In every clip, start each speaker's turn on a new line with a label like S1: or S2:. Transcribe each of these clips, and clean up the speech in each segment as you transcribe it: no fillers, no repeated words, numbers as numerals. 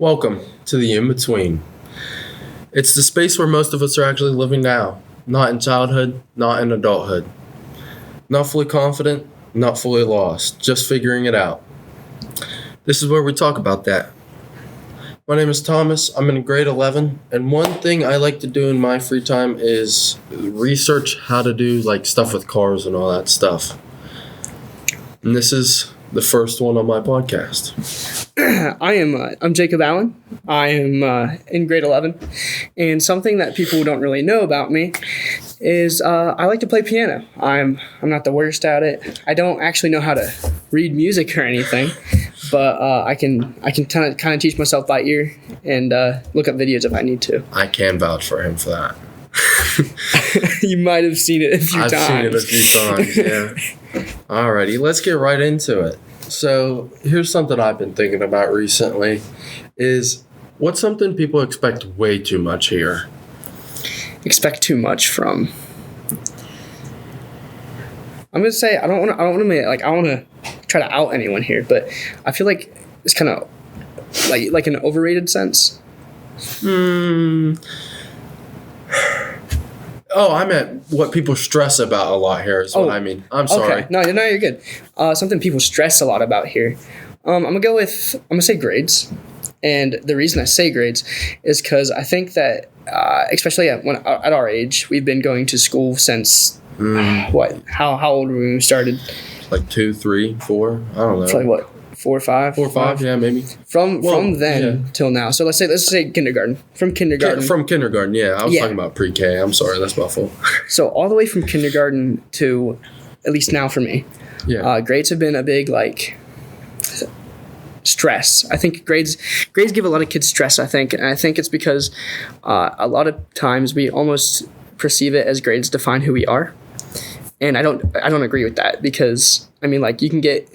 S1: Welcome to the in-between. It's the space where most of us are actually living now. Not in childhood, not in adulthood. Not fully confident, not fully lost, just figuring it out. This is where we talk about that. My name is Thomas, I'm in grade 11, and one thing I like to do in my free time is research how to do stuff with cars and all that stuff. And this is the first one on my podcast.
S2: I'm Jacob Allen. I am in grade 11, and something that people don't really know about me is I like to play piano. I'm not the worst at it. I don't actually know how to read music or anything, but I can kind of teach myself by ear and look up videos if I need to.
S1: I can vouch for him for that.
S2: You might have seen it a few times.
S1: I've seen it a few times, yeah. Alrighty, let's get right into it. So here's something I've been thinking about recently is what's something people expect way too much here?
S2: Expect too much from. I'm gonna say I don't want to try to out anyone here, but I feel like it's kind of like an overrated sense.
S1: Oh, I meant what people stress about a lot here is what I mean. I'm sorry.
S2: Okay. No, you're good. Something people stress a lot about here. I'm gonna say grades, and the reason I say grades is because I think that especially at our age, we've been going to school since what? How old were we when we started?
S1: Like 2, 3, 4. I don't know.
S2: It's like what? 4 or 5?
S1: 4 or 5, yeah, maybe.
S2: From then till now. So let's say kindergarten. From kindergarten.
S1: From kindergarten, yeah. I was talking about pre-K. I'm sorry, that's my fault.
S2: So all the way from kindergarten to, at least now for me, grades have been a big stress. I think grades give a lot of kids stress, I think. And I think it's because a lot of times we almost perceive it as grades define who we are. And I don't agree with that because I mean you can get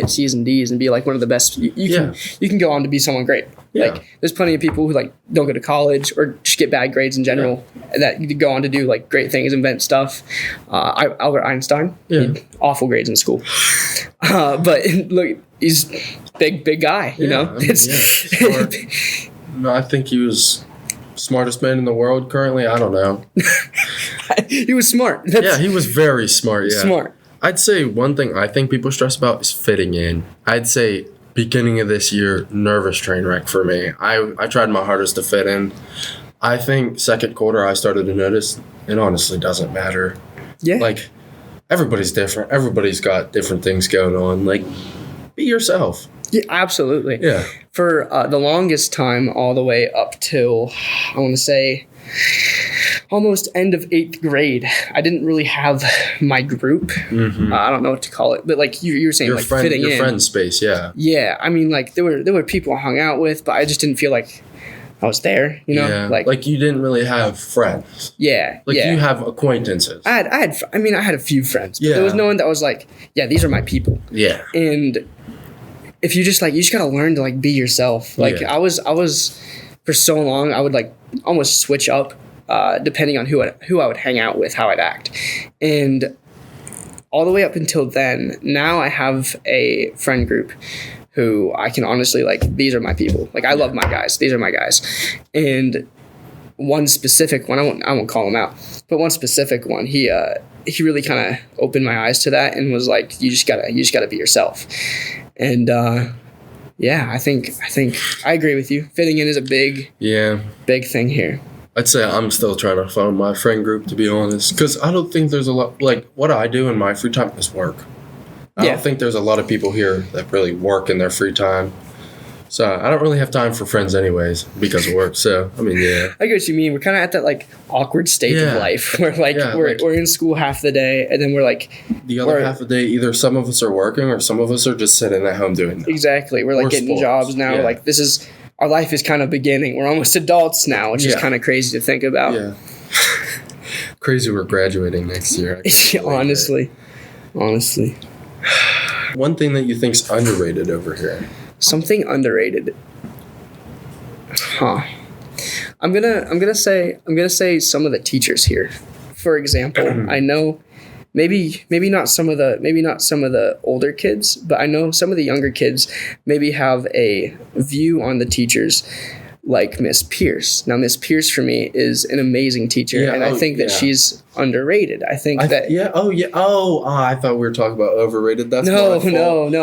S2: C's and D's and be one of the best. You can go on to be someone great. Yeah. There's plenty of people who don't go to college or just get bad grades in general that go on to do great things, invent stuff. Albert Einstein, he had awful grades in school, but look, he's big guy. You know,
S1: smart. No, I think he was smartest man in the world currently. I don't know.
S2: He was smart.
S1: He was very smart. Yeah,
S2: smart.
S1: I'd say one thing I think people stress about is fitting in. I'd say beginning of this year, nervous train wreck for me. I tried my hardest to fit in. I think second quarter I started to notice it honestly doesn't matter. Yeah. Everybody's different. Everybody's got different things going on. Be yourself.
S2: Yeah, absolutely.
S1: Yeah.
S2: For the longest time, all the way up till, I want to say, almost end of 8th grade, I didn't really have my group. Mm-hmm. I don't know what to call it, but you were saying, fitting in.
S1: Your friend space, yeah.
S2: Yeah, I mean, there were people I hung out with, but I just didn't feel like I was there, you know?
S1: Yeah. You didn't really have friends.
S2: Yeah.
S1: You have acquaintances.
S2: I had a few friends, but there was no one that was these are my people.
S1: Yeah.
S2: And if you just you just gotta learn to be yourself. I was for so long I would almost switch up depending on who I would hang out with, how I'd act. And all the way up until then, now I have a friend group who I can honestly these are my people. I love my guys. These are my guys. And one specific one, I won't call him out, but one specific one, he really kind of opened my eyes to that and was you just gotta be yourself. And I think I agree with you. Fitting in is a big thing here.
S1: I'd say I'm still trying to find my friend group, to be honest, because I don't think there's a lot what I do in my free time is work. I don't think there's a lot of people here that really work in their free time. So I don't really have time for friends anyways because of work. So, I mean, yeah.
S2: I get what you mean. We're kind of at that awkward state of life where we're in school half the day and then we're
S1: the other half of the day, either some of us are working or some of us are just sitting at home doing nothing.
S2: Exactly. We're getting sports. Jobs now. Yeah. This is, our life is kind of beginning. We're almost adults now, which is kind of crazy to think about.
S1: Yeah. Crazy we're graduating next year.
S2: Honestly.
S1: One thing that you think's underrated over here.
S2: Something underrated. Huh. I'm gonna say some of the teachers here. For example, I know maybe not some of the older kids, but I know some of the younger kids maybe have a view on the teachers like Miss Pierce. Now, Miss Pierce for me is an amazing teacher, and I think that she's underrated. I think that
S1: I thought we were talking about overrated. That's
S2: no.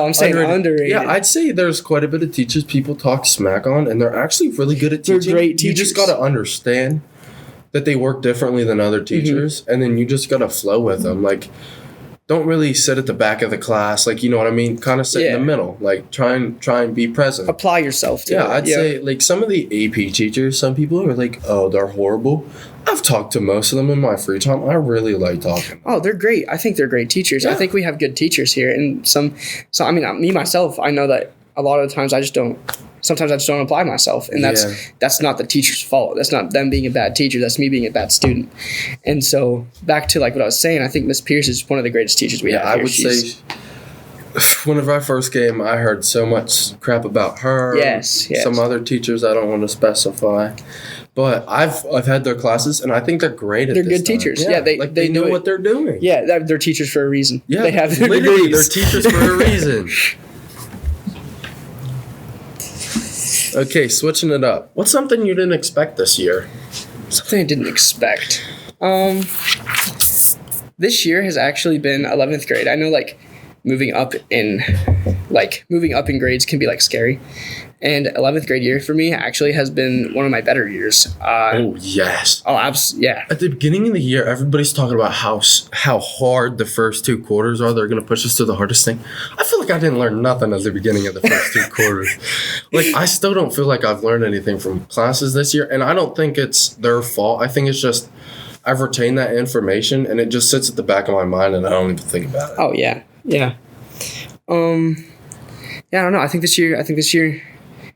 S2: I'm saying underrated.
S1: Yeah, I'd say there's quite a bit of teachers people talk smack on, and they're actually really good at teaching.
S2: They're great teachers.
S1: You just got to understand that they work differently than other teachers, and then you just got to flow with them. Like, don't really sit at the back of the class. Like, you know what I mean? Kind of sit in the middle. Like, try and be present.
S2: Apply yourself to it.
S1: I'd say, like, some of the AP teachers, some people are like, oh, they're horrible. I've talked to most of them in my free time. I really like talking.
S2: Oh, they're great. I think they're great teachers. Yeah. I think we have good teachers here. And me, myself, I know that a lot of the times sometimes I just don't apply myself. And that's not the teacher's fault. That's not them being a bad teacher. That's me being a bad student. And so back to like what I was saying, I think Miss Pierce is one of the greatest teachers we have here.
S1: I would say whenever I first came, I heard so much crap about her.
S2: Yes.
S1: Some other teachers I don't want to specify. But I've had their classes, and I think they're great at this.
S2: They're good teachers. Yeah,
S1: they know what they're doing.
S2: Yeah, they're teachers for a reason.
S1: Yeah,
S2: they have their
S1: literally,
S2: degrees.
S1: They're teachers for a reason. Okay, switching it up. What's something you didn't expect this year?
S2: Something I didn't expect. This year has actually been 11th grade. I know, like, moving up in grades can be like scary. And 11th grade year for me actually has been one of my better years.
S1: Oh, yes.
S2: Yeah.
S1: At the beginning of the year, everybody's talking about how hard the first two quarters are. They're going to push us to the hardest thing. I feel like I didn't learn nothing at the beginning of the first two quarters. Like, I still don't feel like I've learned anything from classes this year. And I don't think it's their fault. I think it's just I've retained that information, and it just sits at the back of my mind, and I don't even think about it.
S2: Oh, yeah. Yeah. I don't know. I think this year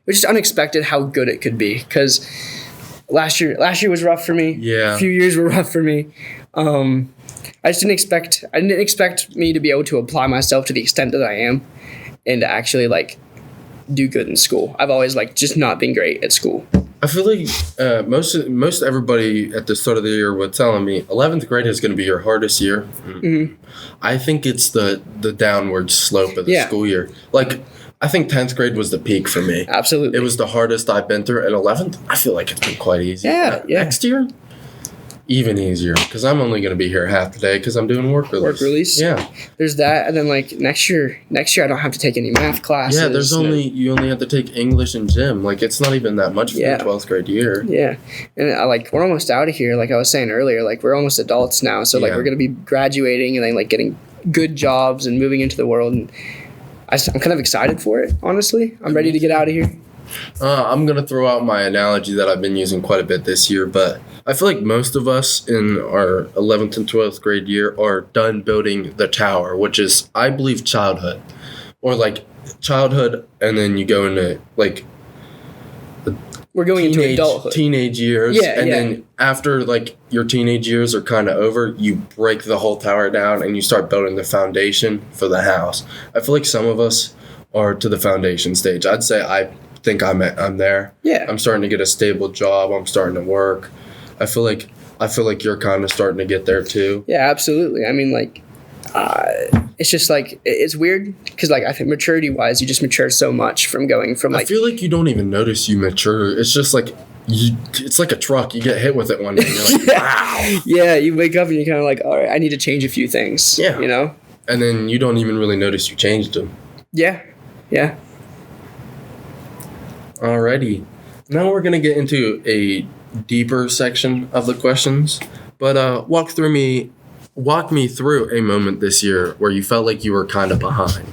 S2: it was just unexpected how good it could be, because last year was rough for me.
S1: Yeah.
S2: A few years were rough for me. I just didn't expect me to be able to apply myself to the extent that I am, and to actually like do good in school. I've always like just not been great at school.
S1: I feel like most everybody at the start of the year was telling me 11th grade is going to be your hardest year. Mm-hmm. I think it's the downward slope of the school year. Like, I think 10th grade was the peak for me.
S2: Absolutely.
S1: It was the hardest I've been through. And 11th, I feel like it's been quite easy.
S2: Yeah.
S1: Next year, even easier, because I'm only going to be here half the day because I'm doing work release. Yeah.
S2: There's that. And then, like, next year I don't have to take any math classes.
S1: Yeah, you only have to take English and gym. Like, it's not even that much for the 12th grade year.
S2: Yeah. And, we're almost out of here. Like I was saying earlier, like, we're almost adults now. So, like, we're going to be graduating and then, like, getting good jobs and moving into the world. And I'm kind of excited for it, honestly. I'm ready to get out of here.
S1: I'm going to throw out my analogy that I've been using quite a bit this year, but I feel like most of us in our 11th and 12th grade year are done building the tower, which is, I believe, childhood. Or, like, childhood, and then you go into, like,
S2: we're going into adulthood.
S1: Teenage years. Then after, like, your teenage years are kind of over, you break the whole tower down and you start building the foundation for the house. I feel like some of us are to the foundation stage. I'd say I think I'm there. Yeah. I'm starting to get a stable job. I'm starting to work. I feel like you're kind of starting to get there too.
S2: Yeah, absolutely. I mean, like, it's just like, it's weird because, like, I think maturity wise, you just mature so much from going from, like,
S1: I feel like you don't even notice you mature. It's just like it's like a truck. You get hit with it one day and you're like, wow.
S2: Yeah, you wake up and you're kind of like, all right, I need to change a few things. Yeah. You know?
S1: And then you don't even really notice you changed them.
S2: Yeah. Yeah.
S1: Alrighty. Now we're going to get into a deeper section of the questions. But walk me through a moment this year where you felt like you were kind of behind.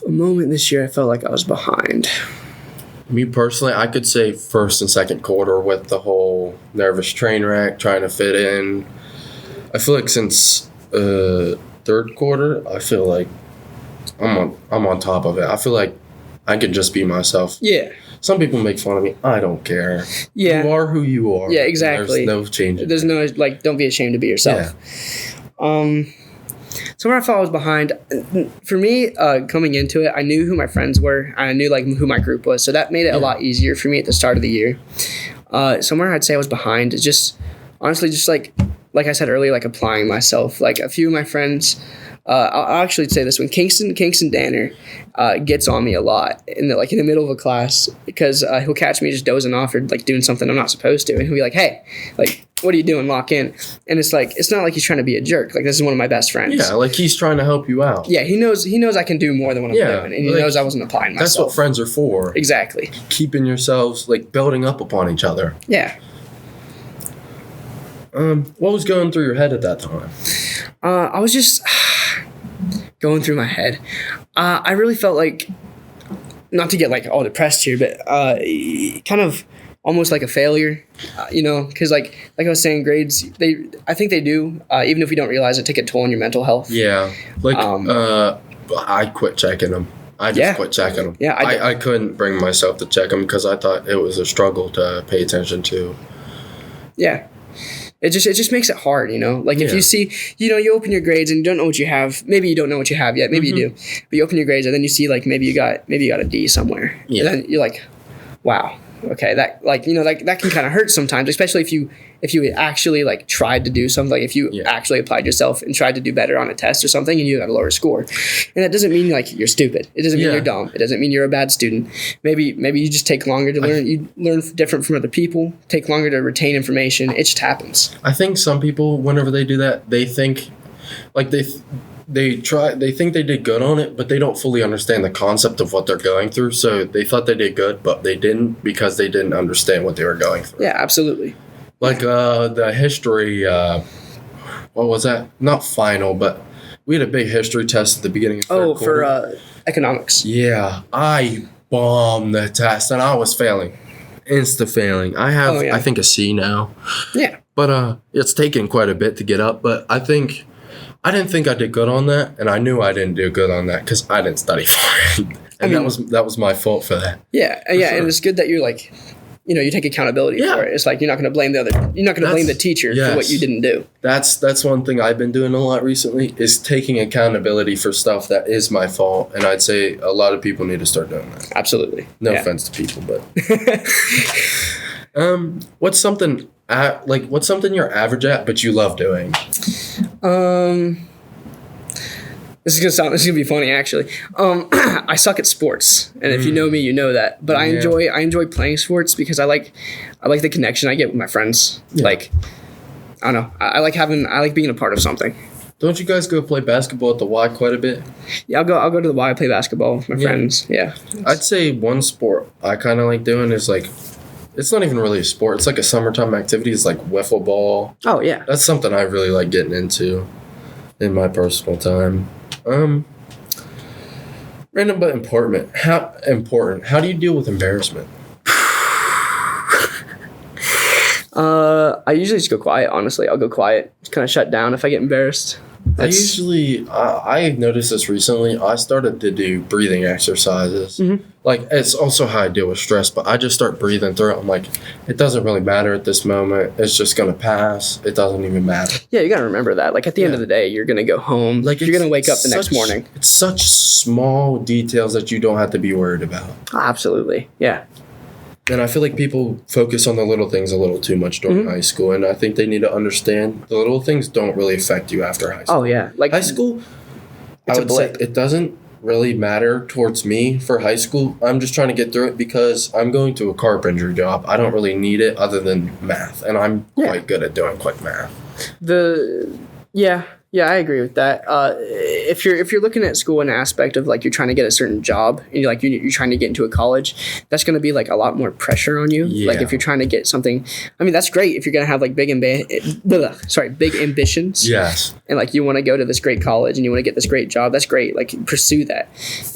S2: A moment this year I felt like I was behind.
S1: Me personally, I could say first and second quarter with the whole nervous train wreck, trying to fit in. I feel like since third quarter, I feel like I'm on top of it. I feel like I can just be myself.
S2: Yeah.
S1: Some people make fun of me. I don't care. Yeah. You are who you are.
S2: Yeah, exactly.
S1: There's no change.
S2: There's no, like, don't be ashamed to be yourself. Yeah. Somewhere I felt I was behind. For me, coming into it, I knew who my friends were. I knew, like, who my group was. So that made it a lot easier for me at the start of the year. Somewhere I'd say I was behind is just, honestly, just, like, like I said earlier, like applying myself. Like a few of my friends, I'll actually say this one. Kingston Danner gets on me a lot in the middle of a class because he'll catch me just dozing off or like doing something I'm not supposed to, and he'll be like, "Hey, like, what are you doing? Lock in." And it's like, it's not like he's trying to be a jerk. Like, this is one of my best friends.
S1: Yeah, like he's trying to help you out.
S2: Yeah, he knows I can do more than what I'm doing, and he knows I wasn't applying myself.
S1: That's what friends are for.
S2: Exactly.
S1: Keeping yourselves like building up upon each other.
S2: Yeah.
S1: What was going through your head at that time?
S2: I was just going through my head. I really felt like, not to get like all depressed here, but kind of almost like a failure, because like I was saying, grades, I think they do, even if we don't realize it, take a toll on your mental health.
S1: Yeah, like I quit checking them. I just quit checking them.
S2: Yeah,
S1: I couldn't bring myself to check them because I thought it was a struggle to pay attention to.
S2: Yeah. It just makes it hard, Like if you see, you open your grades and you don't know what you have. Maybe you don't know what you have yet. Maybe you do. But you open your grades and then you see like maybe you got a D somewhere. Yeah. And then you're like, wow, okay, that that can kind of hurt sometimes, especially if you actually like tried to do something, like if you actually applied yourself and tried to do better on a test or something and you got a lower score. And that doesn't mean like you're stupid. It doesn't mean you're dumb. It doesn't mean you're a bad student. Maybe you just take longer to learn. You learn different from other people, take longer to retain information. It just happens.
S1: I think some people, whenever they do that, they think like they think they did good on it, but they don't fully understand the concept of what they're going through. So they thought they did good, but they didn't because they didn't understand what they were going through.
S2: Yeah, absolutely.
S1: Like the history, what was that? Not final, but we had a big history test at the beginning of third quarter.
S2: For economics.
S1: Yeah, I bombed the test and I was failing. Insta-failing. I have, I think, a C now.
S2: Yeah.
S1: But it's taken quite a bit to get up, but I didn't think I did good on that, and I knew I didn't do good on that because I didn't study for it. And that was my fault for that.
S2: Yeah, yeah, sure. And it's good that you're like, you take accountability for it. It's like you're not going to blame blame the teacher for what you didn't do.
S1: That's one thing I've been doing a lot recently is taking accountability for stuff that is my fault, and I'd say a lot of people need to start doing that.
S2: Absolutely.
S1: No offense to people, but what's something you're average at but you love doing?
S2: This is gonna be funny actually. I suck at sports, and if you know me, you know that. But I enjoy playing sports because I like the connection I get with my friends. Yeah. Like, I don't know. I like being a part of something.
S1: Don't you guys go play basketball at the Y quite a bit?
S2: Yeah, I'll go to the Y, play basketball with my friends. Yeah.
S1: I'd say one sport I kind of like doing is like, it's not even really a sport. It's like a summertime activity. It's like wiffle ball.
S2: Oh yeah.
S1: That's something I really like getting into in my personal time. Random but important. How do you deal with embarrassment?
S2: I usually just go quiet, honestly. I'll go quiet, just kind of shut down if I get embarrassed.
S1: I noticed this recently. I started to do breathing exercises. Mm-hmm. Like, it's also how I deal with stress, but I just start breathing through it. I'm like, it doesn't really matter at this moment. It's just going to pass. It doesn't even matter.
S2: Yeah, you got to remember that. Like, at the end of the day, you're going to go home. Like, you're going to wake up the next morning.
S1: It's such small details that you don't have to be worried about.
S2: Absolutely. Yeah.
S1: And I feel like people focus on the little things a little too much during high school, and I think they need to understand the little things don't really affect you after high school.
S2: Oh, yeah. Like
S1: high school, I would say it doesn't really matter towards me for high school. I'm just trying to get through it because I'm going to a carpentry job. I don't really need it other than math, and I'm quite good at doing quick math.
S2: Yeah, I agree with that. If you're looking at school in an aspect of like you're trying to get a certain job and you're trying to get into a college, that's going to be like a lot more pressure on you. Yeah. Like if you're trying to get something, I mean that's great if you're going to have like big ambitions.
S1: Yes.
S2: And like you want to go to this great college and you want to get this great job, that's great. Like pursue that.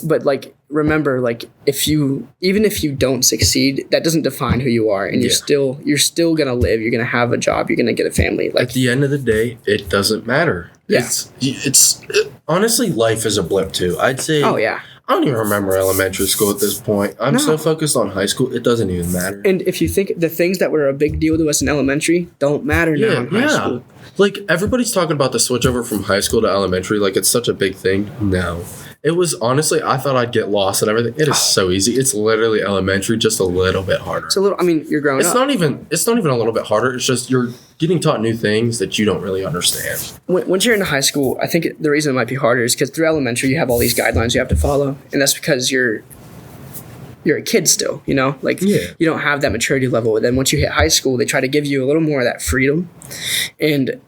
S2: But like remember, like even if you don't succeed, that doesn't define who you are, and you're still going to live. You're going to have a job. You're going to get a family. Like
S1: at the end of the day, it doesn't matter.
S2: Yeah.
S1: Honestly, life is a blip too. I'd say.
S2: Oh yeah.
S1: I don't even remember elementary school at this point. I'm so focused on high school, it doesn't even matter.
S2: And if you think the things that were a big deal to us in elementary don't matter now in high school.
S1: Like everybody's talking about the switch over from high school to elementary, like it's such a big thing. No. It was honestly, I thought I'd get lost and everything. It is so easy. It's literally elementary, just a little bit harder.
S2: It's a little. I mean, you're growing
S1: It's
S2: up.
S1: not even a little bit harder. It's just you're getting taught new things that you don't really understand.
S2: Once you're in high school, I think the reason it might be harder is because through elementary you have all these guidelines you have to follow, and that's because you're a kid still, you know, like
S1: Yeah.
S2: you don't have that maturity level. And then once you hit high school, they try to give you a little more of that freedom. And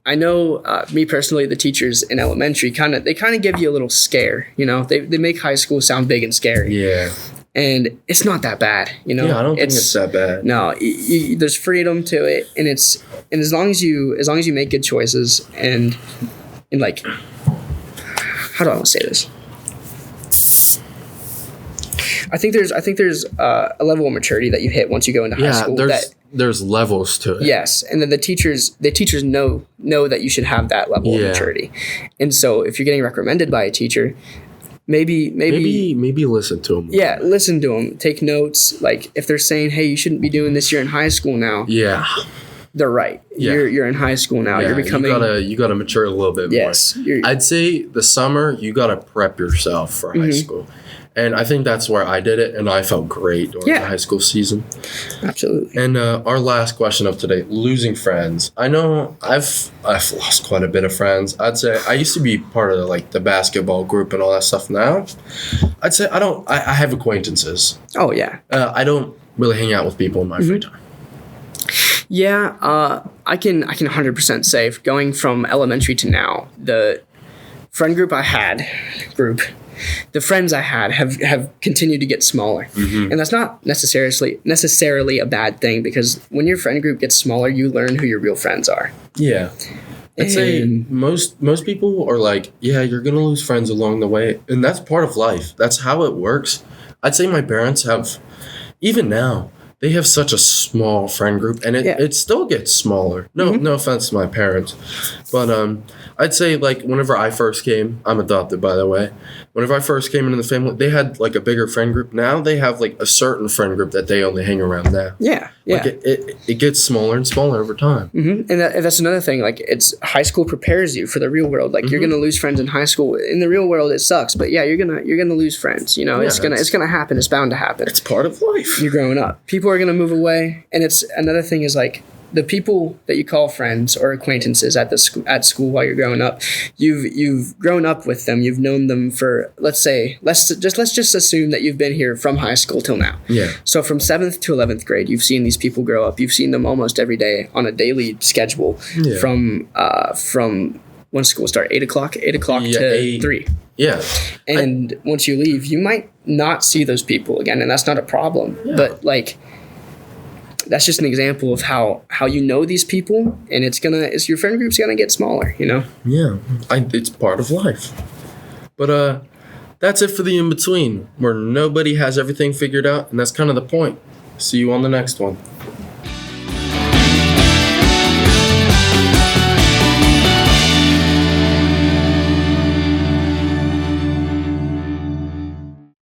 S2: I know, me personally, the teachers in elementary kind of give you a little scare, you know, they make high school sound big and scary,
S1: Yeah.
S2: and it's not that bad, you know.
S1: Yeah, I don't think it's that bad.
S2: No, there's freedom to it, and as long as you make good choices and like, how do I want to say this? I think there's a level of maturity that you hit once you go into high
S1: Yeah,
S2: school.
S1: there's levels to it.
S2: Yes, and then the teachers know that you should have that level of
S1: Yeah.
S2: maturity, and so if you're getting recommended by a teacher, maybe
S1: listen to them.
S2: yeah, listen to them, take notes. Like if they're saying, hey, you shouldn't be doing this, you're in high school now.
S1: Yeah.
S2: They're right.
S1: Yeah.
S2: You're in high school now.
S1: Yeah,
S2: You're becoming.
S1: You gotta mature a little bit
S2: Yes,
S1: more.
S2: you're-
S1: I'd say the summer you gotta prep yourself for high school. And I think that's where I did it, and I felt great during
S2: Yeah.
S1: the high school season.
S2: Absolutely.
S1: And our last question of today: losing friends. I know I've lost quite a bit of friends. I'd say I used to be part of the basketball group and all that stuff. Now, I'd say I have acquaintances.
S2: Oh yeah.
S1: I don't really hang out with people in my free time.
S2: Yeah, I can 100% say going from elementary to now, the friend group I had, the friends I had have continued to get smaller, and that's not necessarily a bad thing, because when your friend group gets smaller, you learn who your real friends are.
S1: Yeah. I'd say
S2: And-
S1: most people are like, yeah, you're gonna lose friends along the way, and that's part of life. That's how it works. I'd say my parents have, even now, they have such a small friend group, and it still gets smaller. No offense to my parents, but I'd say whenever I first came, I'm adopted by the way. Whenever I first came into the family, they had a bigger friend group. Now they have a certain friend group that they only hang around now.
S2: Yeah, yeah.
S1: It gets smaller and smaller over time.
S2: And that's another thing. It's high school prepares you for the real world. You're gonna lose friends in high school. In the real world, it sucks. But yeah, you're gonna lose friends. You know,
S1: Yeah,
S2: it's gonna happen. It's bound to happen.
S1: It's part of life.
S2: You're growing up. People are gonna move away, and it's another thing is the people that you call friends or acquaintances at school while you're growing up. You've grown up with them. You've known them for let's just assume that you've been here from high school till now.
S1: Yeah.
S2: So from 7th to 11th grade, you've seen these people grow up. You've seen them almost every day on a daily schedule.
S1: Yeah.
S2: From when school starts, 8 o'clock
S1: Yeah,
S2: to
S1: 8.
S2: 3.
S1: Yeah.
S2: And once you leave, you might not see those people again, and that's not a problem.
S1: Yeah.
S2: But that's just an example of how you know these people, and your friend group's gonna get smaller, you know.
S1: Yeah, it's part of life. But that's it for the in-between, where nobody has everything figured out, and that's kind of the point. See you on the next one.